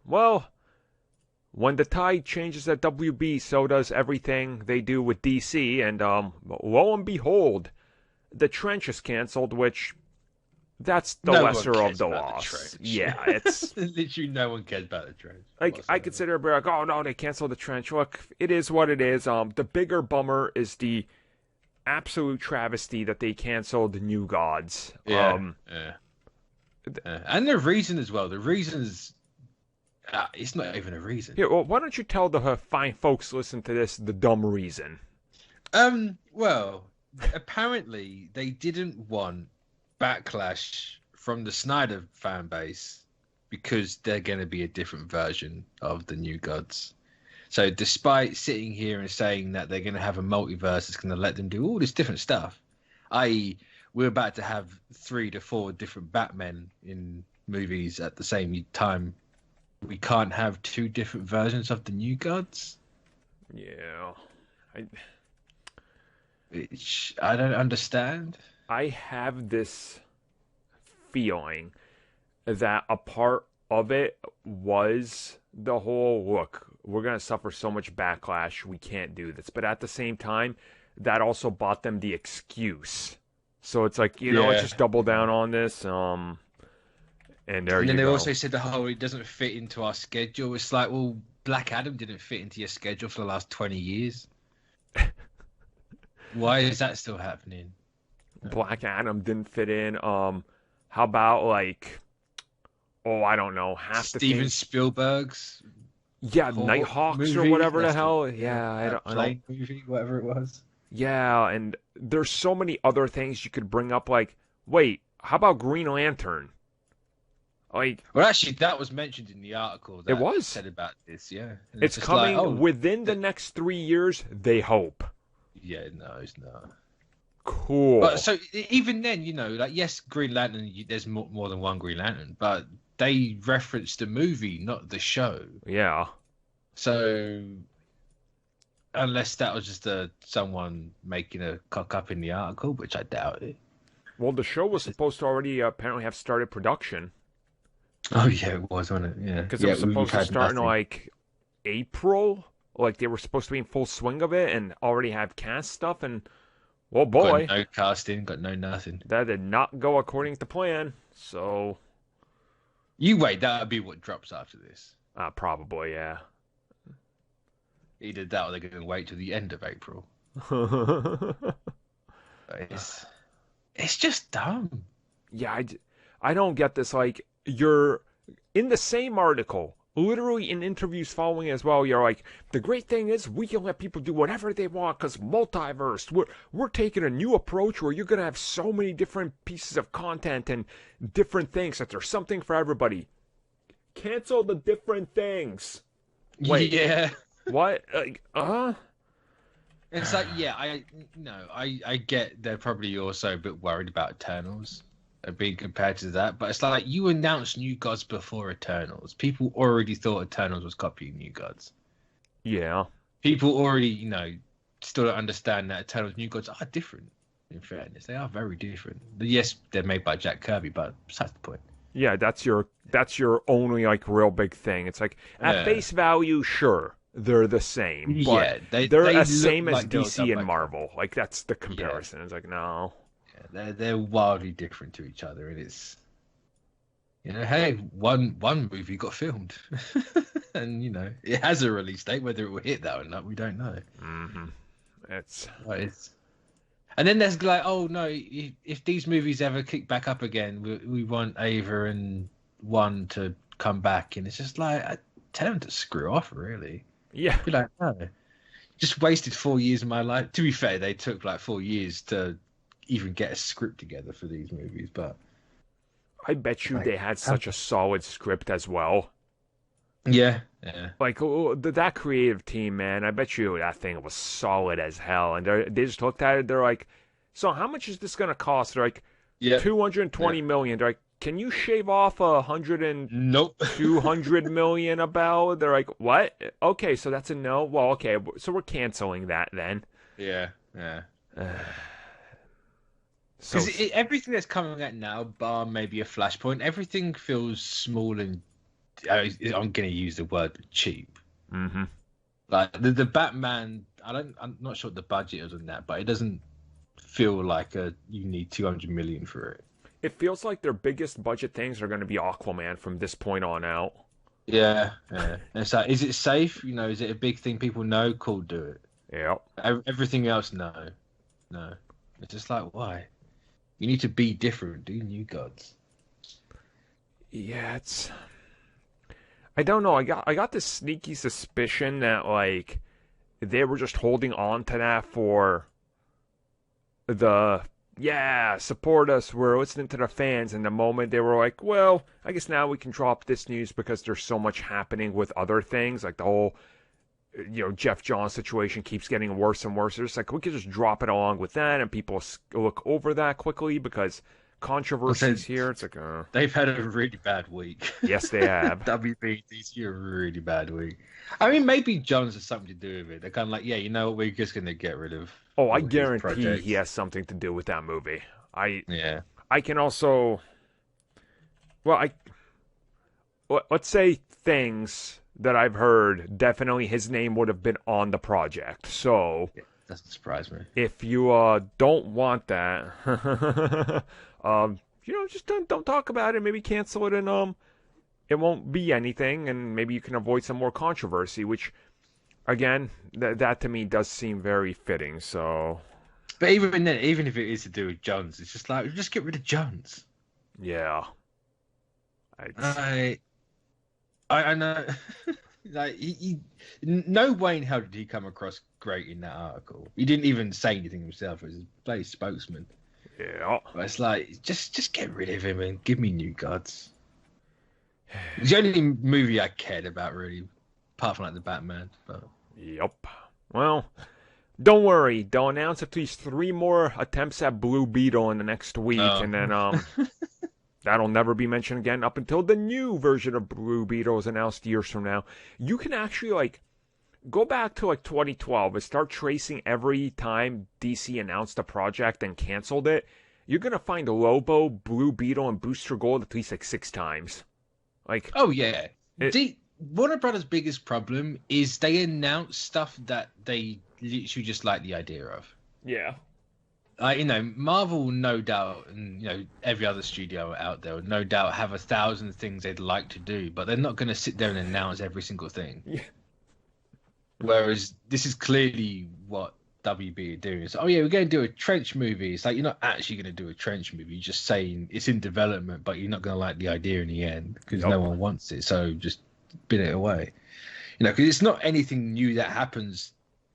Well, when the tide changes at WB, so does everything they do with DC, and lo and behold, the Trench is canceled, which that's the No one lesser of cares the about the loss. trench. Yeah, it's Literally, no one cares about the trench like I could whatsoever. sit there and be like, oh no, they canceled the Trench. Look, it is what it is. The bigger bummer is the absolute travesty that they canceled New Gods. Yeah, yeah, yeah. And the reason as well. The reason is it's not even a reason. Here, well, why don't you tell the fine folks listen to this the dumb reason? Well, apparently they didn't want backlash from the Snyder fan base because they're going to be a different version of the New Gods. So, despite sitting here and saying that they're going to have a multiverse that's going to let them do all this different stuff, i.e., we're about to have 3 to 4 different Batmen in movies at the same time. We can't have 2 different versions of the New Gods. Yeah, I Which I don't understand. I have this feeling that a part of it was the whole look, we're going to suffer so much backlash, we can't do this. But at the same time, that also bought them the excuse. So it's like, let's Yeah. just double down on this. And there And then you they go. also said the whole it doesn't fit into our schedule. It's like, well, Black Adam didn't fit into your schedule for the last 20 years. Why is that still happening? Black Adam didn't fit in. How about like, oh, I don't know, half the Steven things. Spielberg's Yeah, whole Nighthawks or movie, whatever the that's hell. Yeah, that I don't. plane movie, whatever it was. Yeah, and there's so many other things you could bring up. Like, wait, how about Green Lantern? Like, Well, actually, that was mentioned in the article it that was. said about this. Yeah, and It's just like, coming oh, within the next 3 years. They hope. yeah, no, it's not. Cool. But so even then, like yes, Green Lantern. There's more than one Green Lantern, but they referenced the movie, not the show. Yeah. So unless that was just someone making a cock up in the article, which I doubt it. Well, the show was supposed to already apparently have started production Oh yeah, it was, wasn't it? Yeah, because it yeah. was We've supposed to had start in nothing. like April. Like they were supposed to be in full swing of it and already have cast stuff. And well, Got boy, no casting, got no nothing. that did not go according to plan. So, You wait, that'll be what drops after this. probably yeah. Either that or they're going to wait till the end of April. But it's just dumb. Yeah, I don't get this. Like, you're in the same article, literally in interviews following as well. You're like, the great thing is we can let people do whatever they want because multiverse. We're taking a new approach where you're gonna have so many different pieces of content and different things that there's something for everybody. Cancel the different things. Wait, Yeah. what? Like, It's like, yeah, I get they're probably also a bit worried about Eternals being compared to that, but it's like you announced New Gods before Eternals. People already thought Eternals was copying New Gods. Yeah. People already, still don't understand that Eternals New Gods are different. In fairness, they are very different. Yes, they're made by Jack Kirby, but besides the point. Yeah, that's your only like real big thing. It's like at Yeah. face value, sure, they're the same, but Yeah, they're they as look same as like they were DC done and by Marvel. Like that's the comparison. It's like no. they're wildly different to each other, and it's hey, one movie got filmed, and it has a release date. Whether it will hit that or not, we don't know. Hmm. It's But and then there's like, oh no, if these movies ever kick back up again, we want Ava and One to come back, and it's just like, I tell them to screw off, really. yeah. Be like, no, just wasted 4 years of my life. To be fair, they took like 4 years to even get a script together for these movies, but I bet you like, they had such a solid script as well. yeah. Like that creative team, man. I bet you that thing was solid as hell. And they just looked at it. They're like, so how much is this gonna cost? They're like, Yeah. 220 million. They're like, can you shave off 100 and Nope. 200 million about? They're like, what? Okay, so that's a no. Well, okay, so we're canceling that then. Yeah. So Because everything that's coming out now, bar maybe a Flashpoint, everything feels small and I'm going to use the word cheap. Mm-hmm. Like the Batman, I'm not sure what the budget is on that, but it doesn't feel like you need 200 million for it. It feels like their biggest budget things are going to be Aquaman from this point on out. Yeah. And so, is it safe? Is it a big thing people know? Cool, do it. Yep. Everything else, no. It's just like, why? You need to be different. Do new gods. Yeah, I don't know. I got this sneaky suspicion that like they were just holding on to that for support us, we're listening to the fans, and the moment they were like, well, I guess now we can drop this news because there's so much happening with other things, like the whole Jeff Johns situation keeps getting worse and worse. It's like we could just drop it along with that, and people look over that quickly because controversies here. It's like they've had a really bad week. Yes, they have. WB DCU a really bad week. I mean, maybe Johns has something to do with it. They're kind of like, yeah, we're just gonna get rid of. Oh, I guarantee he has something to do with that movie. I can also, let's say things that I've heard. Definitely, his name would have been on the project. So doesn't surprise me. If you don't want that, just don't talk about it. Maybe cancel it, and it won't be anything, and maybe you can avoid some more controversy. Which, again, that to me does seem very fitting. So, but even then, even if it is to do with Johns, it's just like just get rid of Johns. Yeah, I know. Like no Wayne, how did he come across great in that article? He didn't even say anything himself as a play spokesman. Yeah, but it's like just get rid of him and give me new gods. It's the only movie I cared about really, apart from like the Batman. But... Yep. Well, don't worry. They'll announce at least 3 more attempts at Blue Beetle in the next week, and then that'll never be mentioned again up until the new version of Blue Beetle is announced years from now. You can actually, go back to, 2012 and start tracing every time DC announced a project and canceled it. You're going to find Lobo, Blue Beetle, and Booster Gold at least, 6 times. Oh, yeah. Warner Brothers' biggest problem is they announce stuff that they literally just like the idea of. Yeah. Marvel, no doubt, and every other studio out there, no doubt, have 1,000 things they'd like to do, but they're not going to sit there and announce every single thing. Yeah. Whereas this is clearly what WB are doing. It's, we're going to do a trench movie. It's like you're not actually going to do a trench movie. You're just saying it's in development, but you're not going to like the idea in the end because no one wants it. So just bin it away. Because it's not anything new that happens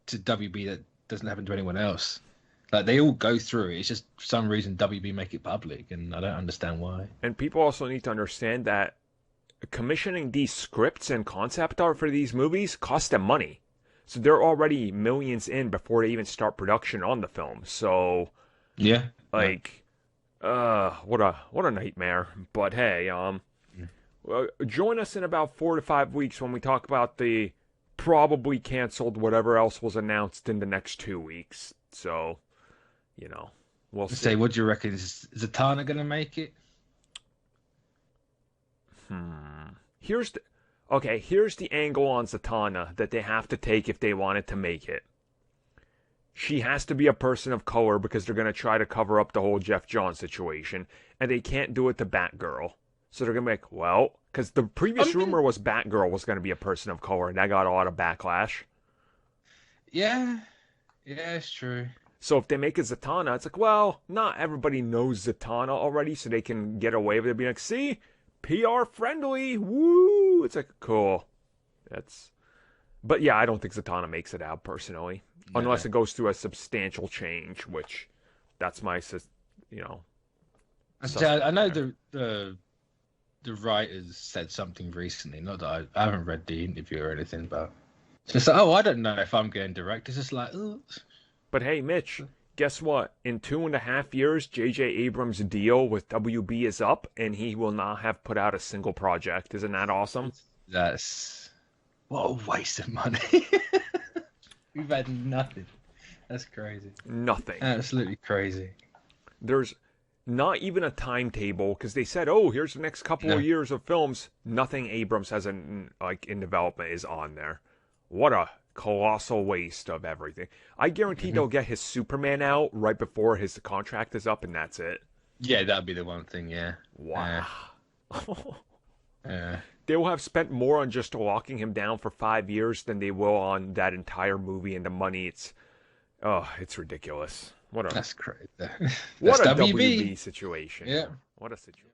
to WB that doesn't happen to anyone else. Like, they all go through it. It's just for some reason WB make it public, and I don't understand why. And people also need to understand that commissioning these scripts and concept art for these movies costs them money. So they're already millions in before they even start production on the film. So, yeah, what a nightmare. But hey, join us in about 4 to 5 weeks when we talk about the probably canceled whatever else was announced in the next 2 weeks. So, we'll see. Say, what do you reckon? Is Zatanna going to make it? Here's the angle on Zatanna that they have to take if they wanted to make it. She has to be a person of color because they're going to try to cover up the whole Jeff Johns situation, and they can't do it to Batgirl. So they're going to be like, well, because the previous rumor was Batgirl was going to be a person of color, and that got a lot of backlash. Yeah, it's true. So if they make it Zatanna, it's like, well, not everybody knows Zatanna already, so they can get away with it being like, see, PR friendly, woo! It's like, cool. But yeah, I don't think Zatanna makes it out personally, unless it goes through a substantial change, which that's my, I know the writers said something recently. Not that I haven't read the interview or anything, but it's just like, I don't know if I'm going direct. It's just like, oh. But hey, Mitch, guess what? In 2.5 years, J.J. Abrams' deal with WB is up, and he will not have put out a single project. Isn't that awesome? What a waste of money. We've had nothing. That's crazy. Nothing. Absolutely crazy. There's not even a timetable, because they said, "Oh, here's the next couple of years of films." Nothing Abrams has in development is on there. What a colossal waste of everything. I guarantee they'll get his Superman out right before his contract is up, and that's it. Yeah, that'd be the one thing. Yeah. Wow. Yeah. They will have spent more on just locking him down for 5 years than they will on that entire movie and the money. It's ridiculous. That's crazy. What That's a WB WB situation. Yeah. What a situation.